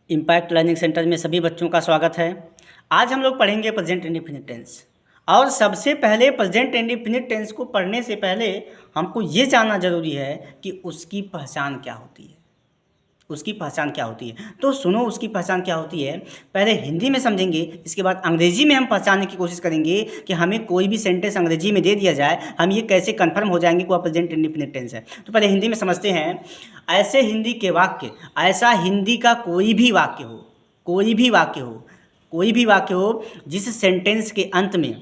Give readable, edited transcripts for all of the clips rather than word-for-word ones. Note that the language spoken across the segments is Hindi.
इम्पैक्ट लर्निंग सेंटर में सभी बच्चों का स्वागत है। आज हम लोग पढ़ेंगे प्रेजेंट इंडेफिनिट टेंस। और सबसे पहले प्रेजेंट इंडेफिनिट टेंस को पढ़ने से पहले हमको ये जानना ज़रूरी है कि उसकी पहचान क्या होती है। उसकी पहचान क्या होती है तो सुनो, उसकी पहचान क्या होती है पहले हिंदी में समझेंगे, इसके बाद अंग्रेजी में हम पहचानने की कोशिश करेंगे कि हमें कोई भी सेंटेंस अंग्रेजी में दे दिया जाए, हम ये कैसे कंफर्म हो जाएंगे कि वह प्रेजेंट इंडेफिनिट टेंस है। तो पहले हिंदी में समझते हैं। ऐसे हिंदी के वाक्य, ऐसा हिंदी का कोई भी वाक्य हो, कोई भी वाक्य हो, कोई भी वाक्य हो जिस सेंटेंस के अंत में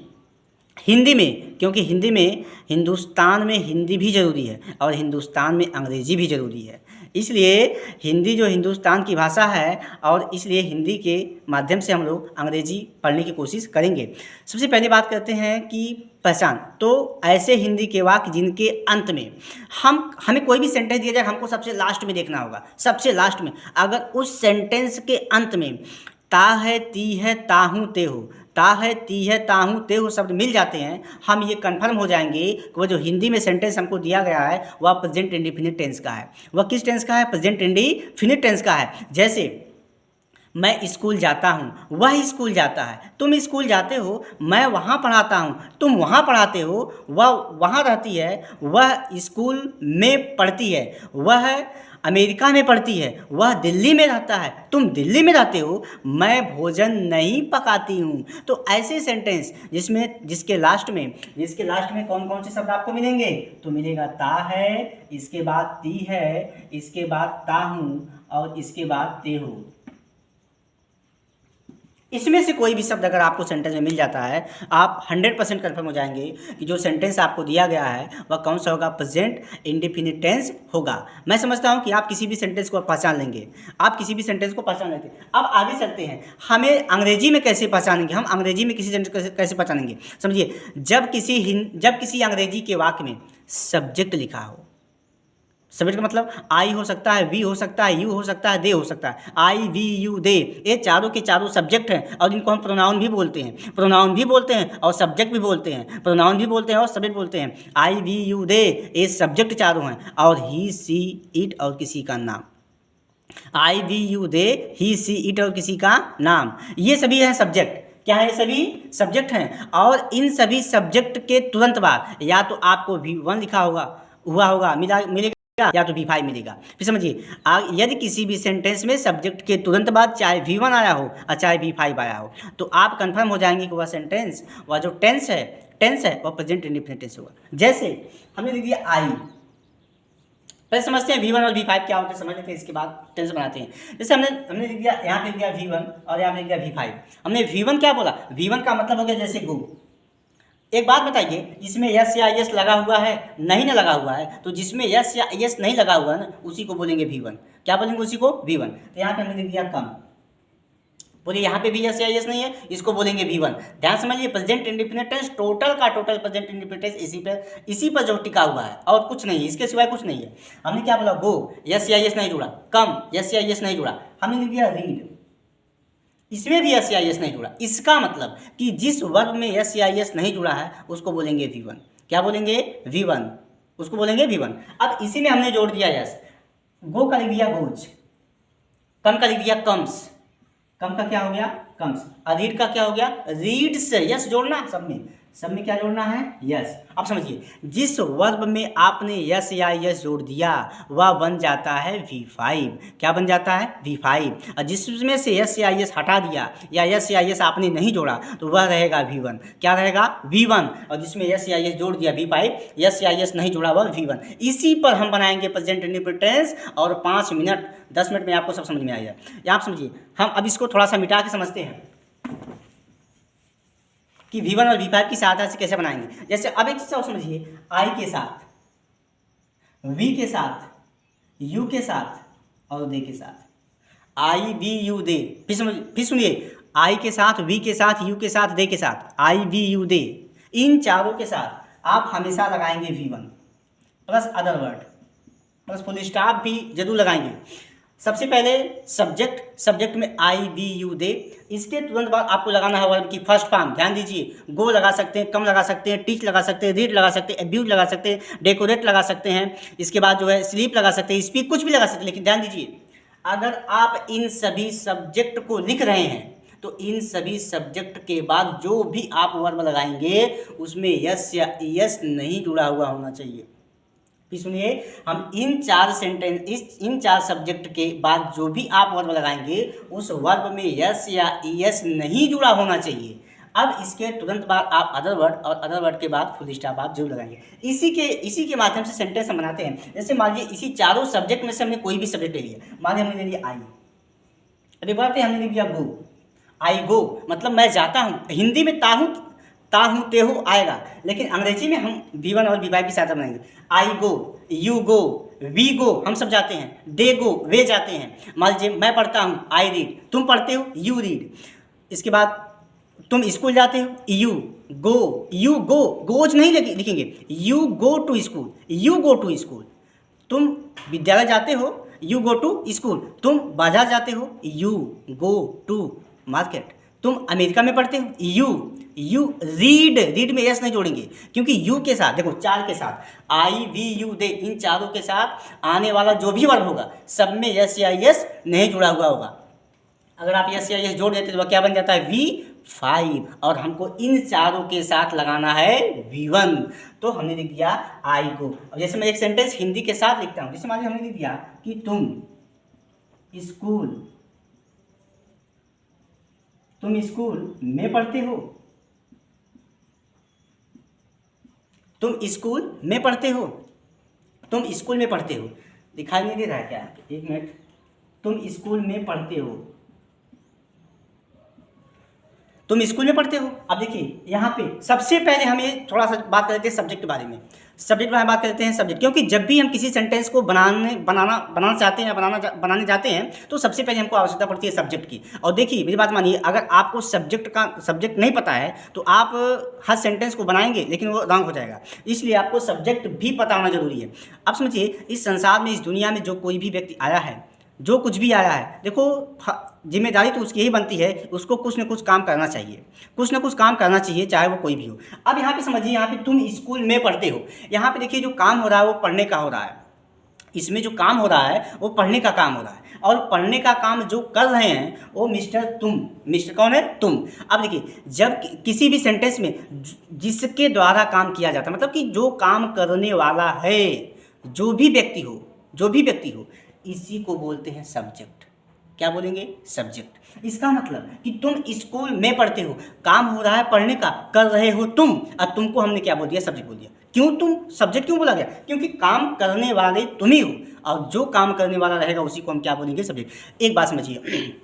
हिंदी में, क्योंकि हिंदी में हिंदुस्तान में हिंदी भी ज़रूरी है और हिंदुस्तान में अंग्रेजी भी ज़रूरी है, इसलिए हिंदी जो हिंदुस्तान की भाषा है और इसलिए हिंदी के माध्यम से हम लोग अंग्रेजी पढ़ने की कोशिश करेंगे। सबसे पहले बात करते हैं कि पहचान। तो ऐसे हिंदी के वाक्य जिनके अंत में हमें कोई भी सेंटेंस दिया जाए, हमको सबसे लास्ट में देखना होगा। सबसे लास्ट में अगर उस सेंटेंस के अंत में ता है, ती है, ताहू, ते हो, ता है, ती है, ताहू, ते हो शब्द मिल जाते हैं, हम ये कंफर्म हो जाएंगे कि वह जो हिंदी में सेंटेंस हमको दिया गया है वह प्रेजेंट इंडेफिनिट टेंस का है। वह किस टेंस का है? प्रेजेंट इंडेफिनिट टेंस का है। जैसे मैं स्कूल जाता हूँ, वह स्कूल जाता है, तुम स्कूल जाते हो, मैं वहाँ पढ़ाता हूँ, तुम वहाँ पढ़ाते हो, वह वहाँ रहती है, वह स्कूल में पढ़ती है, वह अमेरिका में पढ़ती है, वह दिल्ली में रहता है, तुम दिल्ली में रहते हो, मैं भोजन नहीं पकाती हूँ। तो ऐसे सेंटेंस जिसके लास्ट में कौन कौन से शब्द आपको मिलेंगे? तो मिलेगा ता है, इसके बाद ती है, इसके बाद ता हूँ और इसके बाद ते हो। इसमें से कोई भी शब्द अगर आपको सेंटेंस में मिल जाता है, आप 100% कन्फर्म हो जाएंगे कि जो सेंटेंस आपको दिया गया है वह कौन सा होगा? प्रेजेंट इंडेफिनिट टेंस होगा। मैं समझता हूं कि आप किसी भी सेंटेंस को पहचान लेंगे, अब आगे चलते हैं, हमें अंग्रेजी में कैसे पहचानेंगे? हम अंग्रेजी में किसी सेंटेंस कैसे पहचानेंगे? समझिए, जब किसी अंग्रेजी के वाक्य में सब्जेक्ट लिखा हो, सब्जेक्ट का मतलब आई हो सकता है, वी हो सकता है, यू हो सकता है, दे हो सकता है। आई, वी, यू, दे, ये चारों के चारों सब्जेक्ट हैं और इनको हम प्रोनाउन भी बोलते हैं, और सब्जेक्ट भी बोलते हैं, प्रोनाउन भी बोलते हैं और सब्जेक्ट बोलते हैं। आई, वी, यू, दे, ये सब्जेक्ट चारों हैं, और ही, सी, इट और किसी का नाम। I, we, you, they, he, she, it और किसी का नाम, ये सभी है सब्जेक्ट। क्या है? ये सभी सब्जेक्ट हैं। और इन सभी सब्जेक्ट के तुरंत बाद या तो आपको V1 लिखा हुआ मिलेगा या तो V5 मिलेगा। फिर समझिए, यदि किसी भी सेंटेंस में सब्जेक्ट के तुरंत बाद चाहे V1 आया हो और चाहे V5 आया हो, तो आप कंफर्म हो जाएंगे कि वह सेंटेंस, वह जो टेंस है वह प्रेजेंट इंडेफिनिट टेंस होगा। जैसे हमने लिख दिया आई, पहले समझते हैं V1 और V5 क्या होते हैं, समझ लेते हैं, इसके बाद टेंस बनाते हैं। जैसे हमने लिख दिया, यहाँ पे लिख दिया V1 और यहाँ पे लिख दिया V5। हमने V1 क्या बोला? V1 का मतलब हो गया जैसे गो। एक बात बताइए, इसमें यस या यस लगा हुआ है? नहीं ना लगा हुआ है, तो जिसमें यस या यस नहीं लगा हुआ है ना, उसी को बोलेंगे V1। क्या बोलेंगे? उसी को V1। तो यहाँ पे हमने लिख दिया कम, बोलिए यहाँ पे भी यस या यस नहीं है, इसको बोलेंगे V1। ध्यान समझिए, प्रेजेंट इंडेफिनिट टेंस टोटल का टोटल प्रेजेंट इंडेफिनिट टेंस इसी पर जो टिका हुआ है और कुछ नहीं है, इसके सिवाय कुछ नहीं है। हमने क्या बोला? गो, यस या यस नहीं जुड़ा। कम, यस या यस नहीं जुड़ा। हमने लिख दिया रीड, इसमें भी यस या यस नहीं जुड़ा। इसका मतलब कि जिस वर्ब में यस या यस नहीं जुड़ा है उसको बोलेंगे V1। क्या बोलेंगे? V1, उसको बोलेंगे V1। अब इसी में हमने जोड़ दिया यस, गो का लिख दिया गोज, कम का लिख दिया कम्स, कम का क्या हो गया? कम्स। और रीड का क्या हो गया? रीड्स। यस जोड़ना, सब में क्या जोड़ना है? यस। अब समझिए, जिस वर्ब में आपने यस या यस जोड़ दिया वह बन जाता है V5। क्या बन जाता है? V5। और जिसमें से यस या यस हटा दिया या यस या यस आपने नहीं जोड़ा तो वह रहेगा V1। क्या रहेगा? V1। और जिसमें यस या यस जोड़ दिया V5, यस या यस नहीं जोड़ा वह V1। इसी पर हम बनाएंगे प्रेजेंट इंडेफिनिट टेंस और 5 मिनट 10 मिनट में आपको सब समझ में आ जाए। आप समझिए, हम अब इसको थोड़ा सा मिटा के समझते हैं कि V1 और V5 की सहायता से कैसे बनाएंगे। जैसे अब एक चीज़ और समझिए, आई के साथ, V के साथ, U के साथ और दे के साथ। आई, वी, यू, दे। फिर सुनिए, आई के साथ, V के साथ, U के साथ, दे के साथ। आई, वी, यू, दे, इन चारों के साथ आप हमेशा लगाएंगे V1 plus other word plus full stop भी जरूर लगाएंगे। सबसे पहले सब्जेक्ट में आई, वी, यू, दे। इसके तुरंत बाद आपको लगाना है वर्ब की फर्स्ट फॉर्म। ध्यान दीजिए, गो लगा सकते हैं, कम लगा सकते हैं, टीच लगा सकते हैं, रीड लगा सकते हैं, अब्यूज लगा सकते हैं, डेकोरेट लगा सकते हैं, इसके बाद जो है स्लीप लगा सकते हैं, स्पीक, कुछ भी लगा सकते हैं। लेकिन ध्यान दीजिए, अगर आप इन सभी सब्जेक्ट को लिख रहे हैं तो इन सभी सब्जेक्ट के बाद जो भी आप वर्ब लगाएंगे उसमें यस या ईएस नहीं जुड़ा हुआ होना चाहिए। फिर सुनिए, हम इन चार सब्जेक्ट के बाद जो भी आप वर्ब लगाएंगे उस वर्ब में यस या ईएस नहीं जुड़ा होना चाहिए। अब इसके तुरंत बाद आप अदर वर्ड और अदर वर्ड के बाद फुल स्टॉप आप जरूर लगाएंगे। इसी के माध्यम से सेंटेंस हम बनाते हैं। जैसे मान लीजिए इसी चारों सब्जेक्ट में से हमने कोई भी सब्जेक्ट ले लिया, मान लीजिए हमने ले लिया आई, अभी बात है हमने ले लिया गो, आई गो मतलब मैं जाता हूँ। हिंदी में ताहूँ तेहू आएगा, लेकिन अंग्रेजी में हम V1 और V5 की सहायता बनाएंगे। आई गो, यू गो, वी गो हम सब जाते हैं, दे गो वे जाते हैं। मान लीजिए मैं पढ़ता हूँ आई रीड, तुम पढ़ते हो यू रीड। इसके बाद तुम स्कूल जाते हो, यू गो गोज नहीं लिखेंगे, you go to school, you go to school. तुम विद्यालय जाते हो, यू गो टू स्कूल। तुम बाजार जाते हो, यू गो टू मार्केट। तुम अमेरिका में पढ़ते हो, यू रीड में यस नहीं जोड़ेंगे, क्योंकि यू के साथ देखो चार के साथ आई वी यू दे, इन चारों के साथ आने वाला जो भी वर्ब होगा सब में यस या यस नहीं जुड़ा हुआ होगा। अगर आप यस या यस जोड़ देते तो वह क्या बन जाता है V5, और हमको इन चारों के साथ लगाना है V1। तो हमने लिख दिया आई गो। अब जैसे मैं एक सेंटेंस हिंदी के साथ लिखता हूँ, जैसे मान लीजिए हमने लिख दिया कि तुम स्कूल में पढ़ते हो, तुम स्कूल में पढ़ते हो, तुम स्कूल में पढ़ते हो। दिखाई नहीं दे रहा है क्या? एक मिनट, तुम स्कूल में पढ़ते हो, तुम स्कूल में पढ़ते हो। अब देखिए यहाँ पे सबसे पहले हम ये थोड़ा सा बात कर लेते हैं सब्जेक्ट के बारे में। सब्जेक्ट में बात करते हैं सब्जेक्ट, क्योंकि जब भी हम किसी सेंटेंस को बनाना चाहते हैं या बनाने जाते हैं तो सबसे पहले हमको आवश्यकता पड़ती है सब्जेक्ट की। और देखिए मेरी बात मानिए, अगर आपको सब्जेक्ट नहीं पता है तो आप हर सेंटेंस को बनाएंगे लेकिन वो रॉन्ग हो जाएगा। इसलिए आपको सब्जेक्ट भी पता होना जरूरी है। अब समझिए, इस संसार में, इस दुनिया में जो कोई भी व्यक्ति आया है, जो कुछ भी आया है, देखो जिम्मेदारी तो उसकी ही बनती है, उसको कुछ न कुछ काम करना चाहिए, कुछ न कुछ काम करना चाहिए, चाहे वो कोई भी हो। अब यहाँ पे समझिए, यहाँ पे तुम स्कूल में पढ़ते हो, यहाँ पे देखिए जो काम हो रहा है वो पढ़ने का हो रहा है। इसमें जो काम हो रहा है वो पढ़ने का काम हो रहा है, और पढ़ने का काम जो कर रहे हैं वो मिस्टर कौन है? तुम। अब देखिए, जब किसी भी सेंटेंस में जिसके द्वारा काम किया जाता है, मतलब कि जो काम करने वाला है, जो भी व्यक्ति हो, इसी को बोलते हैं सब्जेक्ट। क्या बोलेंगे? सब्जेक्ट। इसका मतलब कि तुम स्कूल में पढ़ते हो, काम हो रहा है पढ़ने का, कर रहे हो तुम, और तुमको हमने क्या बोल दिया? सब्जेक्ट बोल दिया। क्यों तुम सब्जेक्ट क्यों बोला गया? क्योंकि काम करने वाले तुम ही हो, और जो काम करने वाला रहेगा उसी को हम क्या बोलेंगे? सब्जेक्ट। एक बात समझिए,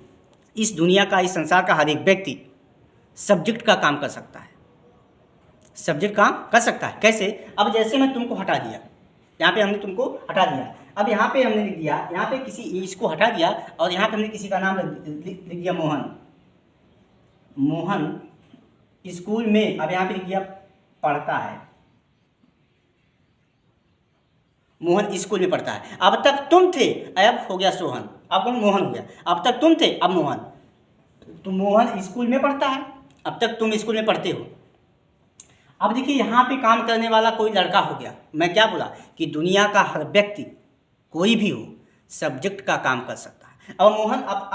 इस दुनिया का, इस संसार का हर एक व्यक्ति सब्जेक्ट का काम कर सकता है, सब्जेक्ट काम कर सकता है। कैसे? अब जैसे मैं तुमको हटा दिया, यहाँ पे हमने तुमको हटा दिया, अब यहाँ पे हमने लिख दिया, यहाँ पे किसी इसको हटा दिया और यहाँ पे हमने किसी का नाम लिख दिया मोहन स्कूल में। अब यहाँ पे लिख दिया पढ़ता है, मोहन स्कूल में पढ़ता है। अब तक तुम थे, अब हो गया सोहन, अब मोहन हो गया। अब तक तुम थे, अब मोहन। तो मोहन स्कूल में पढ़ता है, अब तक तुम स्कूल में पढ़ते हो। अब देखिए यहाँ पे काम करने वाला कोई लड़का हो गया। मैं क्या बोला कि दुनिया का हर व्यक्ति, कोई भी हो, सब्जेक्ट का काम कर सकता है। अब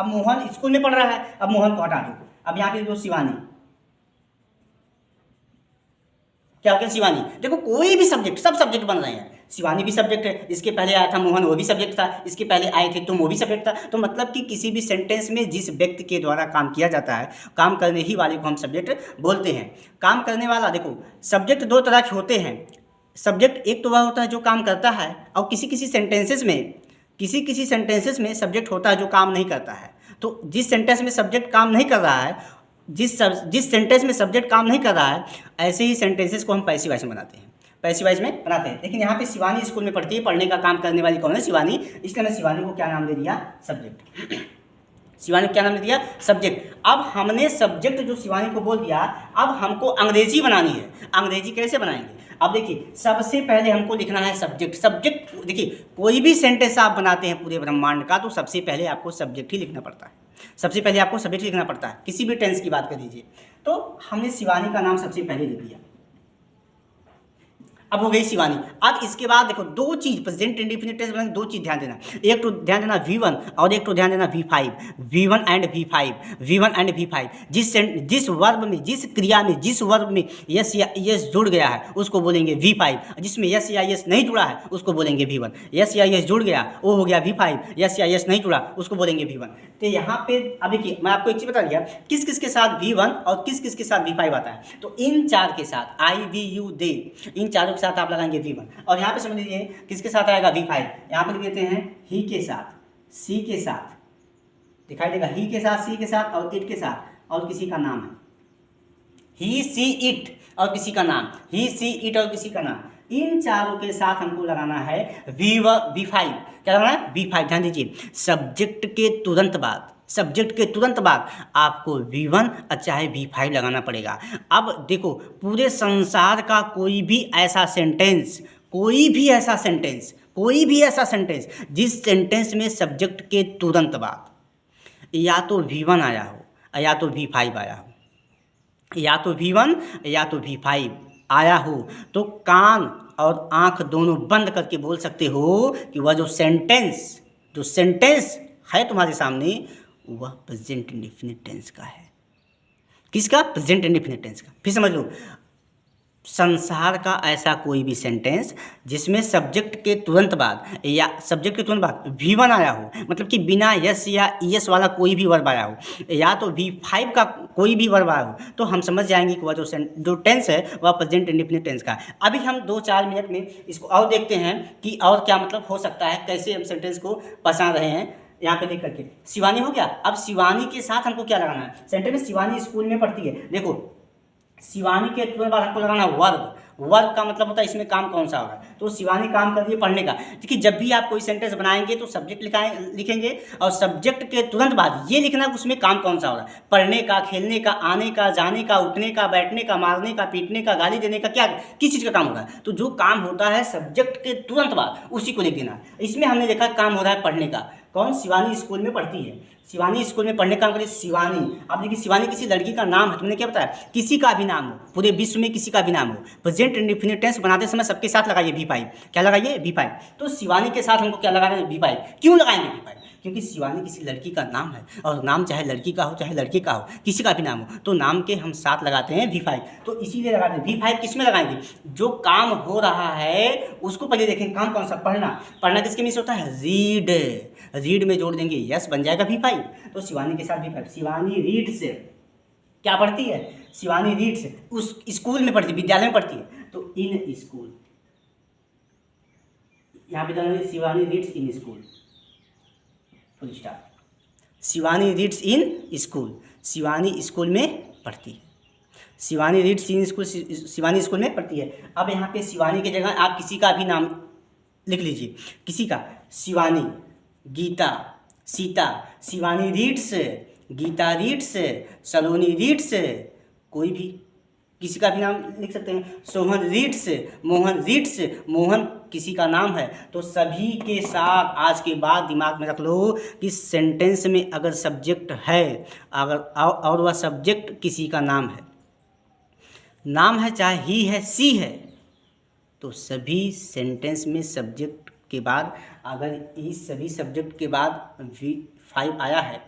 मोहन स्कूल में पढ़ रहा है, अब मोहन को हटा दो। अब यहाँ पे दो शिवानी, क्या हो गया? शिवानी। देखो कोई भी सब्जेक्ट, सब सब्जेक्ट बन रहे हैं। शिवानी भी सब्जेक्ट है, इसके पहले आया था मोहन, वो भी सब्जेक्ट था, इसके पहले आए थे तुम, वो भी सब्जेक्ट था। तो मतलब कि किसी भी सेंटेंस में जिस व्यक्ति के द्वारा काम किया जाता है, काम करने ही वाले को हम सब्जेक्ट बोलते हैं। काम करने वाला, देखो सब्जेक्ट दो तरह के होते हैं। सब्जेक्ट एक तो वह होता है जो काम करता है, और किसी किसी सेंटेंसेस में सब्जेक्ट होता है जो काम नहीं करता है। तो जिस सेंटेंस में सब्जेक्ट काम नहीं कर रहा है, जिस सेंटेंस में सब्जेक्ट काम नहीं कर रहा है, ऐसे ही सेंटेंसेस को हम पैसिव वॉइस में बनाते हैं। लेकिन यहाँ पे शिवानी स्कूल में पढ़ती है, पढ़ने का काम करने वाली कौन है? शिवानी। इसलिए मैं शिवानी को क्या नाम दे दिया? सब्जेक्ट। शिवानी को क्या नाम दे दिया? सब्जेक्ट। अब हमने सब्जेक्ट जो शिवानी को बोल दिया, अब हमको अंग्रेजी बनानी है। अंग्रेजी कैसे बनाएंगे? अब देखिए, सबसे पहले हमको लिखना है सब्जेक्ट। देखिए कोई भी सेंटेंस आप बनाते हैं पूरे ब्रह्मांड का, तो सबसे पहले आपको सब्जेक्ट ही लिखना पड़ता है। किसी भी टेंस की बात कर दीजिए। तो हमने शिवानी का नाम सबसे पहले लिख दिया। अब हो गई शिवानी। अब इसके बाद देखो दो चीज प्रेजेंट इंडेफिनिट टेंस बनाएंगे, दो चीज ध्यान देना। एक तो ध्यान देना V1 और एक तो ध्यान देना V5। V1 and V5, V1 and V5। जिस वर्ब में, जिस क्रिया में, जिस वर्ब में यस या यस जुड़ गया है उसको बोलेंगे V5, जिसमें यस या यस नहीं जुड़ा है उसको बोलेंगे V1। यस या यस जुड़ गया वो हो गया V5, यस या यस नहीं जुड़ा उसको बोलेंगे V1। तो यहाँ पे अब देखिए मैं आपको एक चीज बता दिया किस किस के साथ V1 और किस किस के साथ V5 आता है। तो इन चार के साथ I V U दे, इन चारों के साथ आप लगाएंगे V1। और यहाँ पे समझ लीजिए किसके साथ आएगा V5। यहाँ पे लिख देते हैं ही के साथ, सी के साथ, दिखाई देगा ही के साथ, सी के साथ और इट के साथ और किसी का नाम है ही सी इट और किसी का नाम, ही सी इट और किसी का नाम। इन चारों के साथ हमको लगाना है V5। क्या लगाना है? V5। ध्यान दीजिए सब्जेक्ट के तुरंत बाद, सब्जेक्ट के तुरंत बाद आपको V1 और चाहे V5 लगाना पड़ेगा। अब देखो पूरे संसार का कोई भी ऐसा सेंटेंस, कोई भी ऐसा सेंटेंस, कोई भी ऐसा सेंटेंस जिस सेंटेंस में सब्जेक्ट के तुरंत बाद या तो V1 आया हो या तो V5 आया हो, या तो V1 या तो V5 आया हो, तो कान और आंख दोनों बंद करके बोल सकते हो कि वह जो सेंटेंस है तुम्हारे सामने वह प्रेजेंट इंडेफिनिट टेंस का है। किसका? प्रेजेंट इंडेफिनिट टेंस का। फिर समझ लो संसार का ऐसा कोई भी सेंटेंस जिसमें सब्जेक्ट के तुरंत बाद या सब्जेक्ट के तुरंत बाद V1 आया हो, मतलब कि बिना यस या ईएस वाला कोई भी वर्ब आया हो, या तो V5 का कोई भी वर्ब आया हो, तो हम समझ जाएंगे कि वह जो टेंस है वह प्रेजेंट इंडेफिनिट टेंस का है। अभी हम 2-4 मिनट में इसको और देखते हैं कि और क्या मतलब हो सकता है, कैसे हम सेंटेंस को पहचान रहे हैं। यहाँ पे देख करके शिवानी हो गया। अब शिवानी के साथ हमको क्या लगाना है? सेंटेंस में शिवानी स्कूल में पढ़ती है। देखो शिवानी के तुरंत बाद हमको लगाना वर्ब। वर्ब का मतलब होता है इसमें काम कौन सा होगा, तो शिवानी काम कर रही है पढ़ने का। देखिए जब भी आप कोई सेंटेंस बनाएंगे तो सब्जेक्ट लिखेंगे और सब्जेक्ट के तुरंत बाद ये लिखना कि उसमें काम कौन सा होगा, पढ़ने का, खेलने का, आने का, जाने का, उठने का, बैठने का, मारने का, पीटने का, गाली देने का, क्या किस चीज़ का काम होगा। तो जो काम होता है सब्जेक्ट के तुरंत बाद उसी को लिख देना। इसमें हमने देखा काम हो रहा है पढ़ने का। कौन? शिवानी स्कूल में पढ़ती है। शिवानी स्कूल में पढ़ने का काम करिए शिवानी। अब देखिए शिवानी किसी लड़की का नाम है, तुमने क्या बताया? किसी का भी नाम हो, पूरे विश्व में किसी का भी नाम हो। प्रेजेंट इंडेफिनिट टेंस बनाते समय सबके साथ लगाइए V5। क्या लगाइए? V5। तो शिवानी के साथ हमको क्या लगाना है? V5। क्यों लगाएंगे V5? क्योंकि शिवानी किसी लड़की का नाम है और नाम चाहे लड़की का हो चाहे लड़के का हो, किसी का भी नाम हो, तो नाम के हम साथ लगाते हैं V5। तो इसीलिए लगाते हैं V5। किस में लगाएंगे? जो काम हो रहा है उसको पहले देखेंगे। काम कौन सा? पढ़ना। पढ़ना किसके मीन से होता है? रीड। रीड में जोड़ देंगे यस, बन जाएगा V5। तो शिवानी के साथ V5। शिवानी रीड से क्या पढ़ती है? शिवानी रीड से उस स्कूल में पढ़ती है, विद्यालय में पढ़ती है, तो इन स्कूल। यहाँ पे डालेंगे Shivani reads in school, full stop. Shivani reads in school, Shivani school में पढ़ती है। Shivani reads in school, Shivani school में पढ़ती है। अब यहाँ पे शिवानी की जगह आप किसी का भी नाम लिख लीजिए। किसी का? Shivani, Geeta, Sita. Shivani reads, Geeta reads, Saloni reads, कोई भी किसी का भी नाम लिख सकते हैं। Sohan reads, Mohan reads. मोहन किसी का नाम है। तो सभी के साथ आज के बाद दिमाग में रख लो कि सेंटेंस में अगर सब्जेक्ट है, अगर और वह सब्जेक्ट किसी का नाम है चाहे ही है सी है, तो सभी सेंटेंस में सब्जेक्ट के बाद अगर इस सभी सब्जेक्ट के बाद V5 आया है,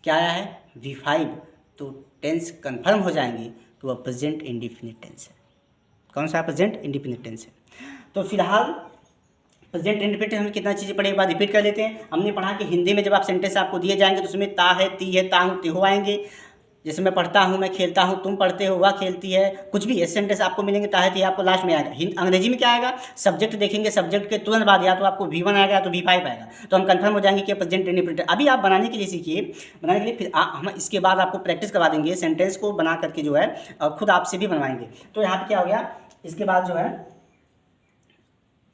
क्या आया है? V5, तो टेंस कंफर्म हो जाएंगे तो वह प्रेजेंट इंडेफिनिट टेंस है। कौन सा? प्रेजेंट इंडेफिनिट टेंस है। तो फिलहाल प्रेजेंट इंडेफिनिट हमने कितना चीज़ें पढ़ी, एक बार रिपीट कर लेते हैं। हमने पढ़ा कि हिंदी में जब आप सेंटेंस आपको दिए जाएंगे तो उसमें ता है, ती है, ता हूँ, ते हो आएंगे। जैसे मैं पढ़ता हूँ, मैं खेलता हूँ, तुम पढ़ते हो, वह खेलती है, कुछ भी ऐसे सेंटेंस आपको मिलेंगे ता है, ती है आपको लास्ट में आएगा। अंग्रेजी में क्या आएगा? सब्जेक्ट देखेंगे, सब्जेक्ट के तुरंत बाद या तो आपको V1 आएगा या तो V5 आएगा, तो हम कंफर्म हो जाएंगे कि प्रेजेंट इंडेफिनिट। अभी आप बनाने के लिए सीखिए, बनाने के लिए फिर हम इसके बाद आपको प्रैक्टिस करवा देंगे सेंटेंस को बना करके जो है, और खुद आपसे भी बनवाएंगे। तो यहाँ पर क्या हो गया, इसके बाद जो है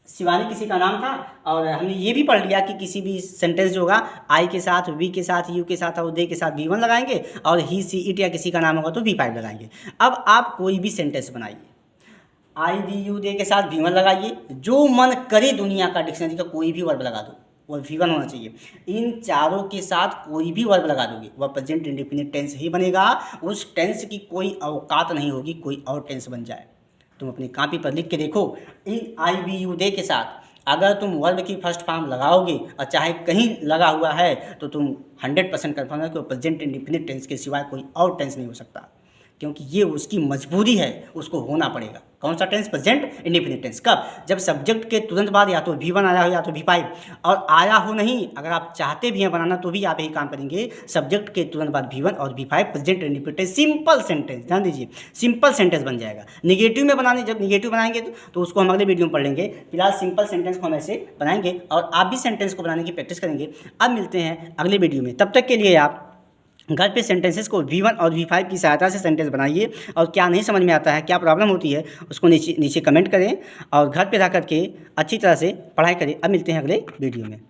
शिवानी किसी का नाम था, और हमने ये भी पढ़ लिया कि किसी भी सेंटेंस जो होगा आई के साथ, वी के साथ, यू के साथ और दे के साथ V1 लगाएंगे, और ही, सी, इट या किसी का नाम होगा तो V5 लगाएंगे। अब आप कोई भी सेंटेंस बनाइए, आई, वी, यू, दे के साथ V1 लगाइए। जो मन करे दुनिया का डिक्शनरी का कोई भी वर्ब लगा दो, वह V1 होना चाहिए। इन चारों के साथ कोई भी वर्ब लगा दोगे वह प्रेजेंट इंडेफिनिट टेंस ही बनेगा। उस टेंस की कोई औकात नहीं होगी कोई और टेंस बन जाए। तुम अपनी कॉपी पर लिख के देखो, इन IBU दे के साथ अगर तुम वर्ब की फर्स्ट फॉर्म लगाओगे और चाहे कहीं लगा हुआ है तो तुम 100% कन्फर्म है कि वो प्रेजेंट इंडेफिनिट टेंस के सिवाय कोई और टेंस नहीं हो सकता, क्योंकि ये उसकी मजबूरी है, उसको होना पड़ेगा। कौन सा टेंस? Present indefinite tense. कब? जब सब्जेक्ट के तुरंत बाद या तो V1 आया हो या तो V5, और आया हो नहीं, अगर आप चाहते भी हैं बनाना तो भी आप यही काम करेंगे, सब्जेक्ट के तुरंत बाद V1 और V5 present indefinite tense simple sentence, ध्यान दीजिए, सिंपल सेंटेंस बन जाएगा। निगेटिव में बनाने, जब निगेटिव बनाएंगे तो उसको हम अगले वीडियो में पढ़ लेंगे। फिलहाल सिंपल सेंटेंस को हम ऐसे बनाएंगे और आप भी सेंटेंस को बनाने की प्रैक्टिस करेंगे। अब मिलते हैं अगले वीडियो में, तब तक के लिए आप घर पे सेंटेंसेस को V1 और V5 की सहायता से सेंटेंस बनाइए, और क्या नहीं समझ में आता है, क्या प्रॉब्लम होती है, उसको नीचे कमेंट करें और घर पे रह करके अच्छी तरह से पढ़ाई करें। अब मिलते हैं अगले वीडियो में।